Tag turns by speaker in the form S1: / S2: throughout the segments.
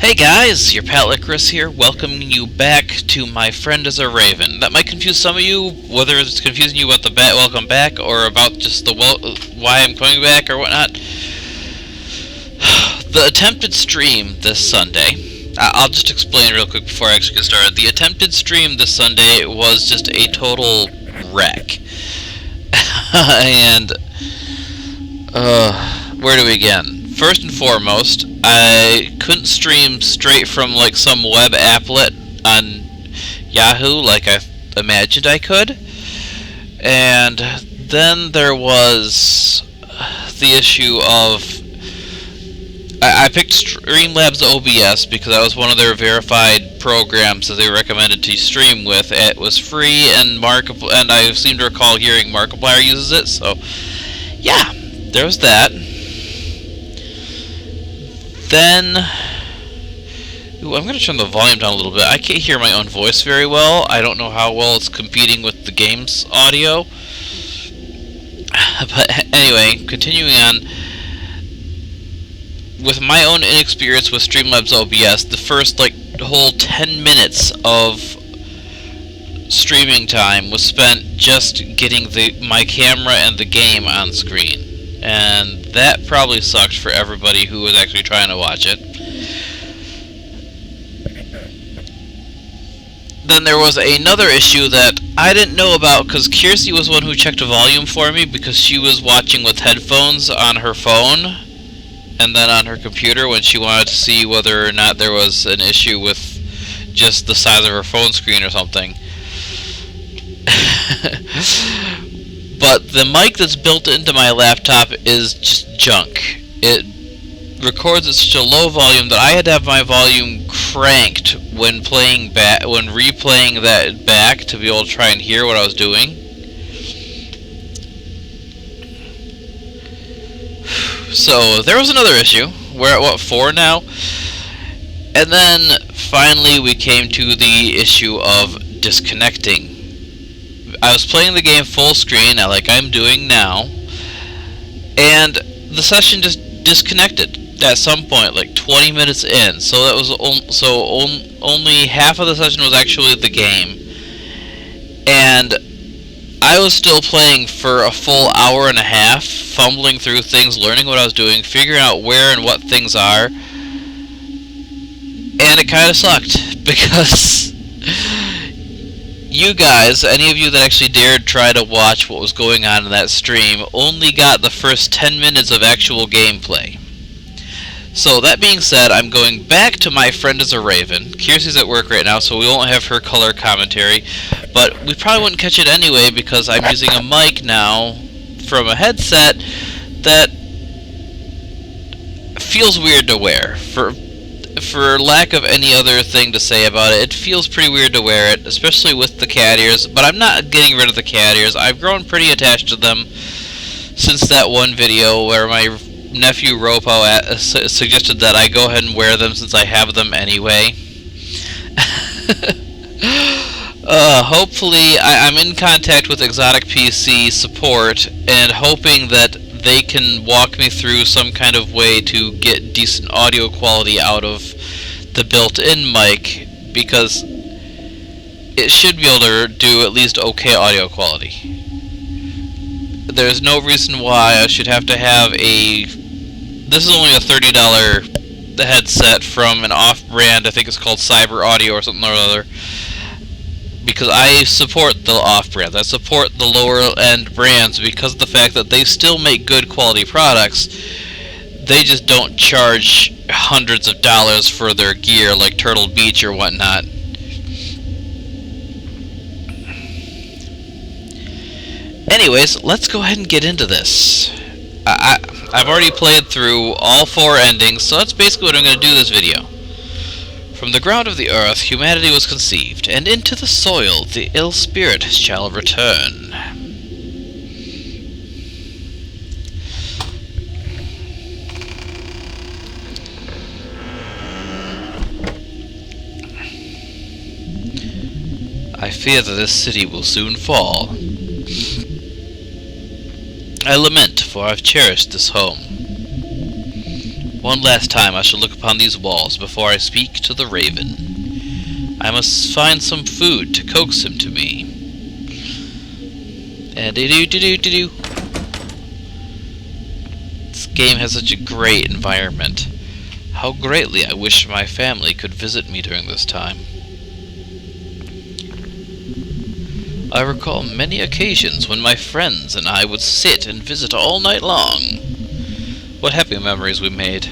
S1: Hey guys, your pal Icarus here, welcoming you back to My Friend is a Raven. That might confuse some of you, whether it's confusing you about the welcome back or about just the why I'm coming back or whatnot. The attempted stream this Sunday, I'll just explain real quick before I actually get started. The attempted stream this Sunday was just a total wreck. And, where do we begin? First and foremost, I couldn't stream straight from like some web applet on Yahoo like I imagined I could. And then there was the issue of I picked Streamlabs OBS because that was one of their verified programs that they recommended to stream with. It was free, and I seem to recall hearing Markiplier uses it. So yeah, there was that. Then, I'm going to turn the volume down a little bit. I can't hear my own voice very well. I don't know how well it's competing with the game's audio. But anyway, continuing on. With my own inexperience with Streamlabs OBS, the first whole 10 minutes of streaming time was spent just getting my camera and the game on screen. And that probably sucked for everybody who was actually trying to watch it. Then there was another issue that I didn't know about because Kiersey was one who checked the volume for me because she was watching with headphones on her phone and then on her computer when she wanted to see whether or not there was an issue with just the size of her phone screen or something. But the mic that's built into my laptop is just junk. It records at such a low volume that I had to have my volume cranked when replaying that back to be able to try and hear what I was doing. So there was another issue. We're at what, 4 now? And then finally we came to the issue of disconnecting. I was playing the game full screen, like I'm doing now, and the session just disconnected at some point, like 20 minutes in. So that was only half of the session was actually the game, and I was still playing for a full hour and a half, fumbling through things, learning what I was doing, figuring out where and what things are, and it kind of sucked because you guys, any of you that actually dared try to watch what was going on in that stream, only got the first 10 minutes of actual gameplay. So that being said, I'm going back to My Friend is a Raven. Kiersey's at work right now, so we won't have her color commentary, but we probably wouldn't catch it anyway because I'm using a mic now from a headset that feels weird to wear. For lack of any other thing to say about it, it feels pretty weird to wear it, especially with the cat ears, but I'm not getting rid of the cat ears. I've grown pretty attached to them since that one video where my nephew Ropo suggested that I go ahead and wear them since I have them anyway. Hopefully, I'm in contact with Exotic PC support and hoping that they can walk me through some kind of way to get decent audio quality out of the built-in mic, because it should be able to do at least okay audio quality. There's no reason why I should have to have this is only a $30 headset from an off-brand, I think it's called Cyber Audio or something or other, because I support the off-brands. I support the lower-end brands because of the fact that they still make good quality products. They just don't charge hundreds of dollars for their gear like Turtle Beach or whatnot. Anyways, let's go ahead and get into this. I've already played through all 4 endings, so that's basically what I'm going to do this video. From the ground of the earth, humanity was conceived, and into the soil the ill spirit shall return. I fear that this city will soon fall. I lament, for I've cherished this home. One last time I shall look upon these walls before I speak to the Raven. I must find some food to coax him to me. And do-do-do-do-do-do. This game has such a great environment. How greatly I wish my family could visit me during this time. I recall many occasions when my friends and I would sit and visit all night long. What happy memories we made.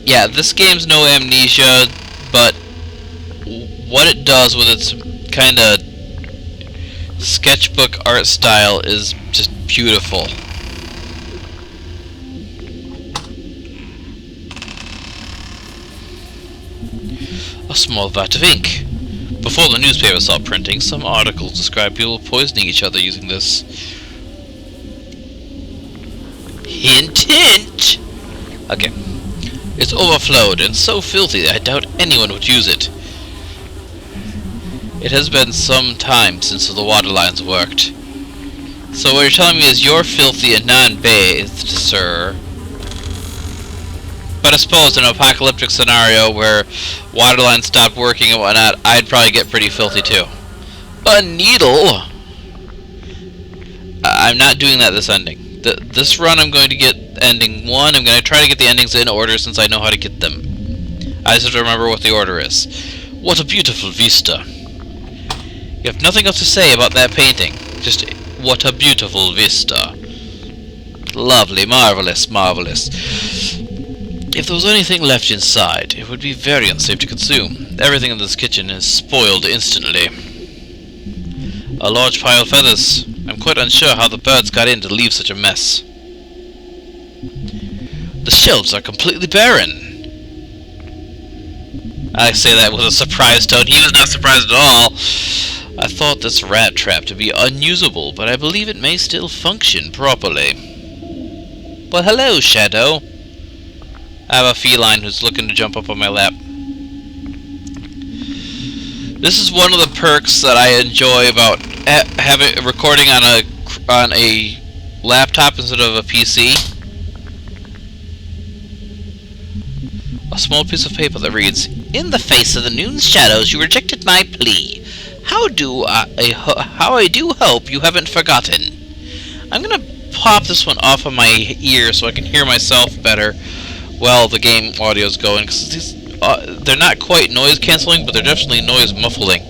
S1: Yeah, this game's no Amnesia, but what it does with its kind of sketchbook art style is just beautiful. A small vat of ink. Before the newspaper stopped printing, some articles described people poisoning each other using this. Hint, hint! Okay. It's overflowed and so filthy that I doubt anyone would use it. It has been some time since the water lines worked. So what you're telling me is you're filthy and non-bathed, sir. But I suppose in an apocalyptic scenario where water lines stopped working and whatnot, I'd probably get pretty filthy too. A needle? I'm not doing that this ending. This run I'm going to get ending 1. I'm going to try to get the endings in order since I know how to get them. I just have to remember what the order is. What a beautiful vista. You have nothing else to say about that painting. Just, what a beautiful vista. Lovely, marvelous, marvelous. If there was anything left inside, it would be very unsafe to consume. Everything in this kitchen is spoiled instantly. A large pile of feathers. I'm quite unsure how the birds got in to leave such a mess. The shelves are completely barren. I say that with a surprised tone. He was not surprised at all. I thought this rat trap to be unusable, but I believe it may still function properly. Well, hello, Shadow. I have a feline who's looking to jump up on my lap. This is one of the perks that I enjoy about having recording on a laptop instead of a PC. A small piece of paper that reads, "In the face of the noon's shadows, you rejected my plea. How I do hope you haven't forgotten." I'm gonna pop this one off of my ear so I can hear myself better while the game audio's going, because these they're not quite noise cancelling, but they're definitely noise muffling.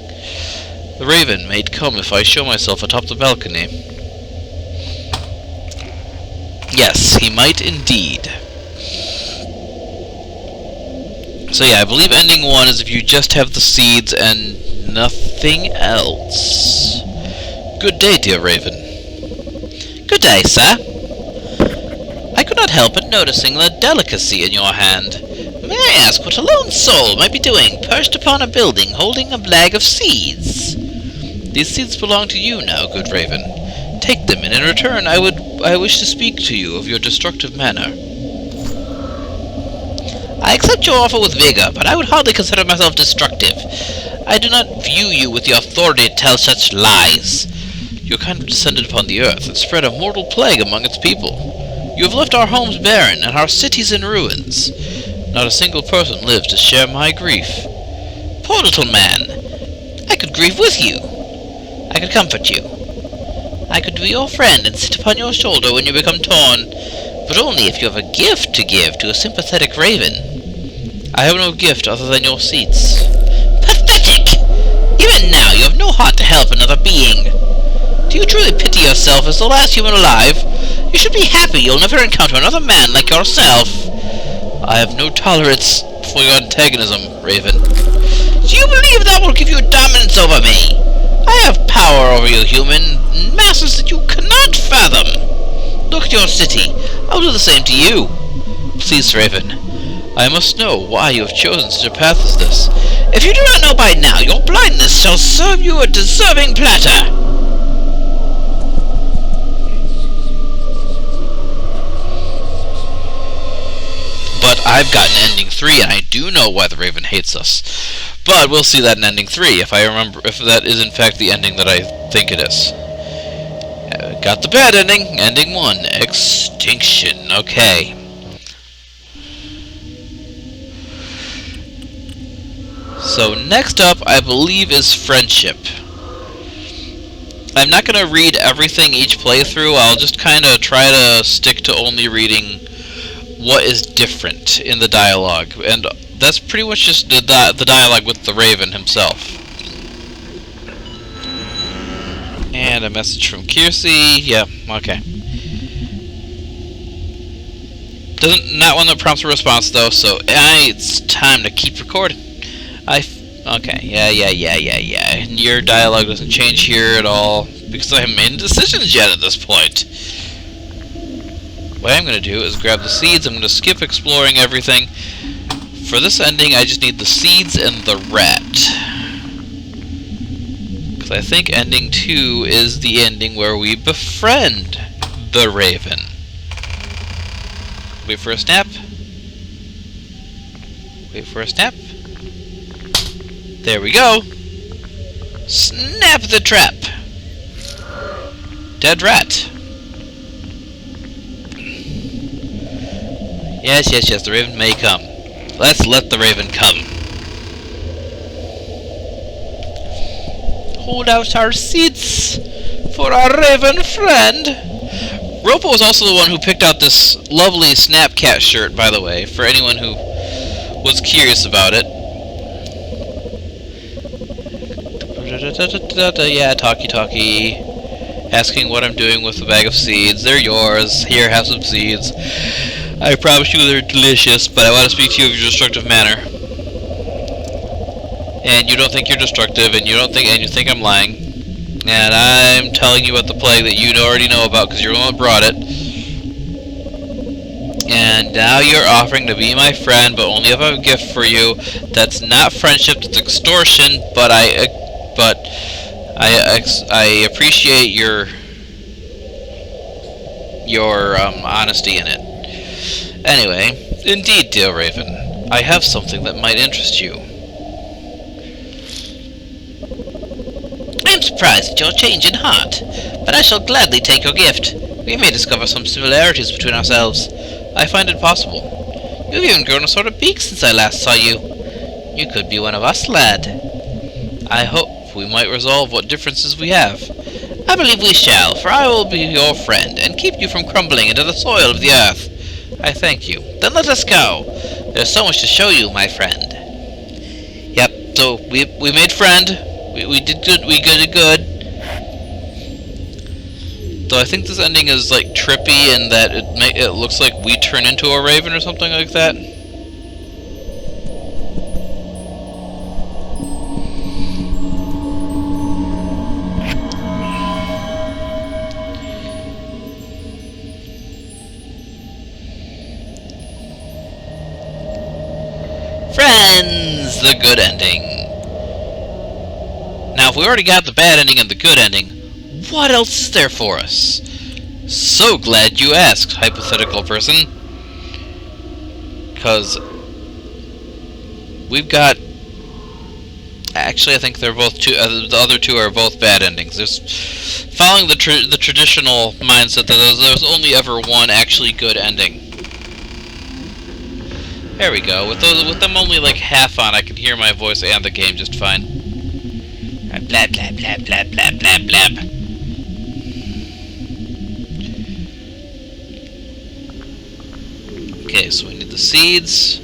S1: The Raven may come if I show myself atop the balcony. Yes, he might indeed. So yeah, I believe ending 1 is if you just have the seeds and nothing else. Good day, dear Raven. Good day, sir. I could not help but noticing the delicacy in your hand. May I ask what a lone soul might be doing, perched upon a building, holding a bag of seeds? These seeds belong to you now, good Raven. Take them, and in return I wish to speak to you of your destructive manner. I accept your offer with vigor, but I would hardly consider myself destructive. I do not view you with the authority to tell such lies. Your kind have descended upon the earth and spread a mortal plague among its people. You have left our homes barren and our cities in ruins. Not a single person lives to share my grief. Poor little man, I could grieve with you. I could comfort you. I could be your friend and sit upon your shoulder when you become torn, but only if you have a gift to give to a sympathetic raven. I have no gift other than your seats. Pathetic! Even now you have no heart to help another being. Do you truly pity yourself as the last human alive? You should be happy you'll never encounter another man like yourself. I have no tolerance for your antagonism, Raven. Do you believe that will give you dominance over me? I have power over you, human, masses that you cannot fathom. Look at your city. I'll do the same to you. Please, Raven, I must know why you have chosen such a path as this. If you do not know by now, your blindness shall serve you a deserving platter. But I've gotten ending 3, and I do know why the Raven hates us. But we'll see that in ending 3, if I remember, if that is in fact the ending that I think it is. Got the bad ending. Ending 1. Extinction. Okay. So next up, I believe, is friendship. I'm not going to read everything each playthrough. I'll just kind of try to stick to only reading what is different in the dialogue. And that's pretty much just the dialogue with the Raven himself. And a message from Kiersey. Yeah, okay. Not one that prompts a response, though, so it's time to keep recording. Okay, yeah. Your dialogue doesn't change here at all, because I haven't made decisions yet at this point. What I'm going to do is grab the seeds. I'm going to skip exploring everything. For this ending, I just need the seeds and the rat. Because I think ending 2 is the ending where we befriend the Raven. Wait for a snap. Wait for a snap. There we go. Snap the trap. Dead rat. Yes, the Raven may come. Let's let the Raven come. Hold out our seats for our Raven friend. Ropo was also the one who picked out this lovely Snapcat shirt, by the way, for anyone who was curious about it. Yeah, talkie. Asking what I'm doing with the bag of seeds. They're yours. Here, have some seeds. I promise you they're delicious, but I want to speak to you of your destructive manner. And you don't think you're destructive, and you think I'm lying. And I'm telling you about the plague that you already know about because you're the one that brought it. And now you're offering to be my friend, but only if I have a gift for you. That's not friendship, that's extortion, but I appreciate your honesty in it. Anyway, indeed, dear Raven, I have something that might interest you. I am surprised at your change in heart, but I shall gladly take your gift. We may discover some similarities between ourselves. I find it possible. You've even grown a sort of beak since I last saw you. You could be one of us, lad. I hope we might resolve what differences we have. I believe we shall, for I will be your friend, and keep you from crumbling into the soil of the earth. I thank you. Then let us go. There's so much to show you, my friend. Yep, so we made friend. We did good. We did good. Though I think this ending is like trippy in that it looks like we turn into a raven or something like that. Friends, the good ending. Now, if we already got the bad ending and the good ending, what else is there for us? So glad you asked, hypothetical person. Because we've got... Actually, I think they're both two. The other two are both bad endings. There's following the traditional mindset that there's only ever one actually good ending. There we go. With them only like half on, I can hear my voice and the game just fine. Blab blab blab blab blab blab blab. Okay, so we need the seeds.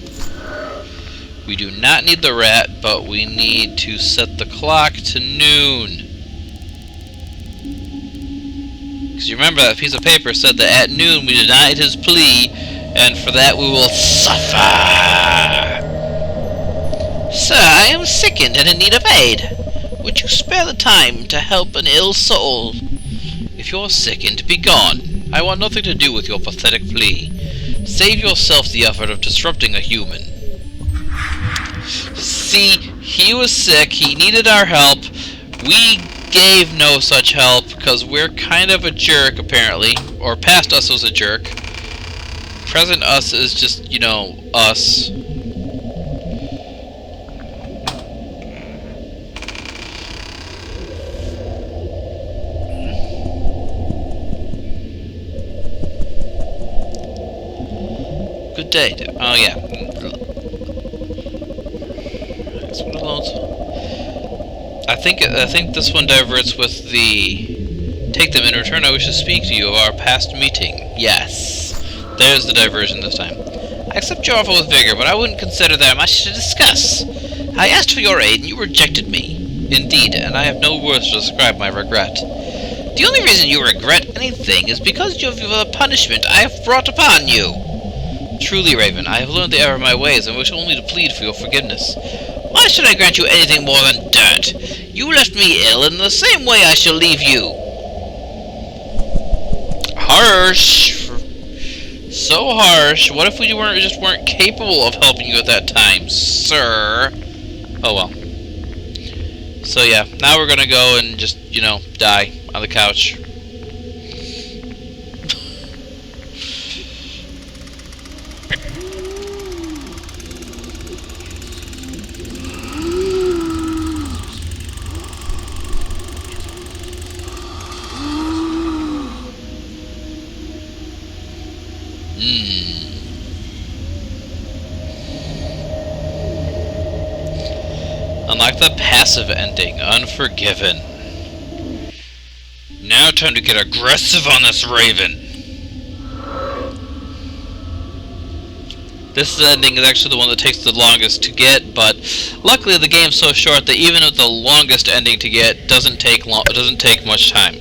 S1: We do not need the rat, but we need to set the clock to noon. Because you remember that piece of paper said that at noon we denied his plea, and for that we will suffer. Sir, I am sickened and in need of aid. Would you spare the time to help an ill soul? If you're sickened, be gone. I want nothing to do with your pathetic plea. Save yourself the effort of disrupting a human. See, he was sick, he needed our help. We gave no such help because we're kind of a jerk, apparently. Or past us was a jerk. Present us is just, you know, us. Good day. Oh, yeah. I think this one diverts with the... Take them in return, I wish to speak to you of our past meeting. Yes. There's the diversion this time. I accept your offer with vigor, but I wouldn't consider there much to discuss. I asked for your aid, and you rejected me. Indeed, and I have no words to describe my regret. The only reason you regret anything is because of the punishment I have brought upon you. Truly, Raven, I have learned the error of my ways, and wish only to plead for your forgiveness. Why should I grant you anything more than dirt? You left me ill, and in the same way I shall leave you. Harsh. So harsh. What if we weren't capable of helping you at that time, sir? Oh well. So yeah, now we're gonna go and just, you know, die on the couch. Unlock the passive ending, Unforgiven. Now time to get aggressive on this Raven. This ending is actually the one that takes the longest to get, but luckily the game's so short that even with the longest ending to get, doesn't take much time.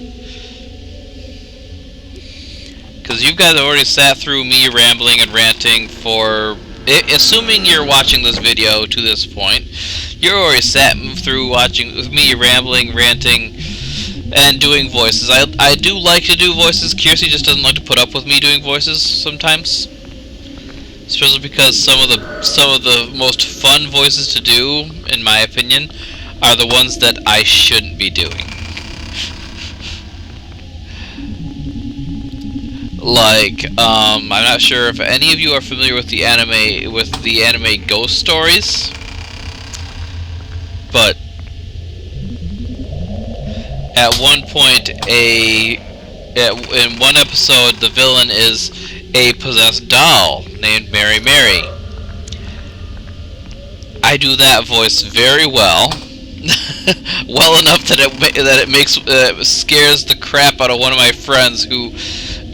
S1: Because you guys have already sat through me rambling and ranting for... Assuming you're watching this video to this point, you're already sat through watching me rambling, ranting, and doing voices. I do like to do voices. Kiersey just doesn't like to put up with me doing voices sometimes. Especially because some of the most fun voices to do, in my opinion, are the ones that I shouldn't be doing. Like, I'm not sure if any of you are familiar with the anime Ghost Stories, but at one point, in one episode, the villain is a possessed doll named Mary Mary. I do that voice very well, well enough that it scares the crap out of one of my friends who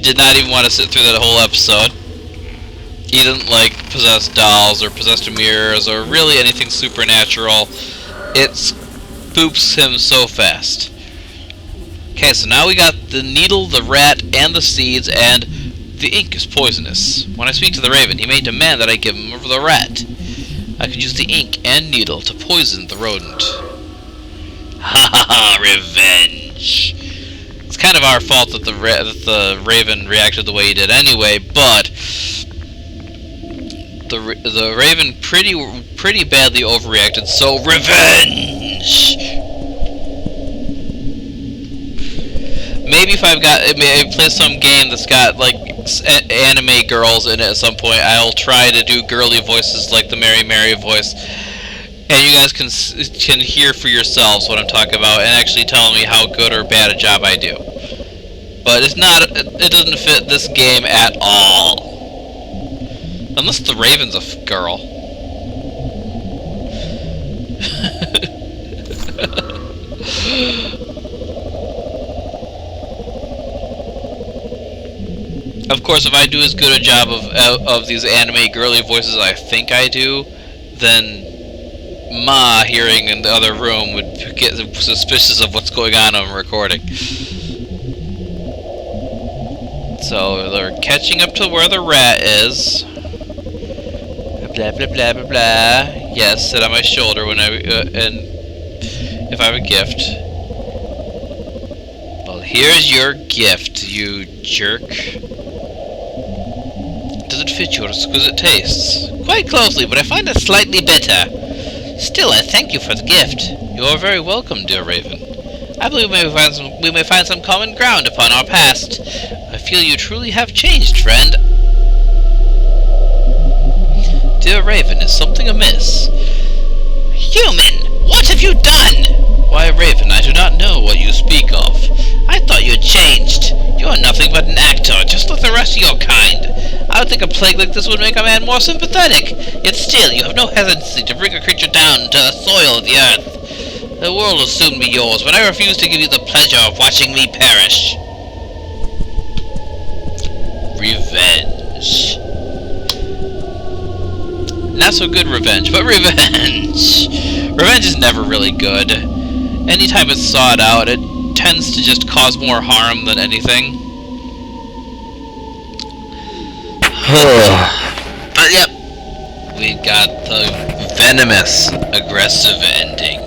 S1: did not even want to sit through that whole episode. He didn't like possessed dolls or possessed mirrors or really anything supernatural. It spooks him so fast. Okay, so now we got the needle, the rat, and the seeds, and the ink is poisonous. When I speak to the Raven, he may demand that I give him the rat. I could use the ink and needle to poison the rodent. Ha ha ha, revenge! It's kind of our fault that the Raven reacted the way he did anyway, but the Raven pretty badly overreacted, so revenge! Maybe if I play some game that's got like anime girls in it at some point, I'll try to do girly voices like the Mary Mary voice, and you guys can hear for yourselves what I'm talking about and actually tell me how good or bad a job I do. But it doesn't fit this game at all. Unless the Raven's a girl. Of course, if I do as good a job of these anime girly voices as I think I do, then Ma hearing in the other room would get suspicious of what's going on recording. So they're catching up to where the rat is. Blah blah blah blah blah. Yes, sit on my shoulder when and if I have a gift. Well, here's your gift, you jerk. Does it fit your exquisite tastes? Quite closely, but I find it slightly bitter. Still, I thank you for the gift. You are very welcome, dear Raven. I believe we may find some common ground upon our past. I feel you truly have changed, friend. Dear Raven, is something amiss? Human! What have you done? Why, Raven, I do not know what you speak of. I thought you had changed. You are nothing but an actor, just like the rest of your kind. I would think a plague like this would make a man more sympathetic. Yet still, you have no hesitancy to bring a creature down to the soil of the earth. The world will soon be yours, but I refuse to give you the pleasure of watching me perish. Revenge. Not so good revenge, but revenge. Revenge is never really good. Anytime it's sought out, it tends to just cause more harm than anything. But yep, we got the venomous, aggressive ending.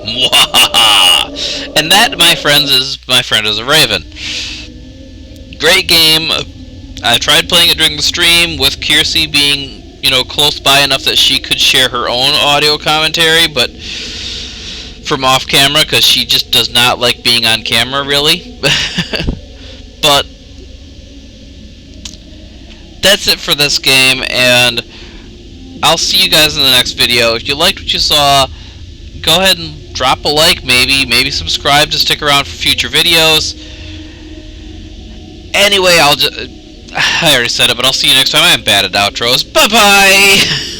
S1: Mwahaha! And that, my friend is a raven. Great game. I tried playing it during the stream with Kiersey being, close by enough that she could share her own audio commentary, but from off camera, because she just does not like being on camera, really. But that's it for this game, and I'll see you guys in the next video. If you liked what you saw, go ahead and drop a like, maybe subscribe to stick around for future videos. Anyway, I already said it, but I'll see you next time. I'm bad at outros. Bye-bye!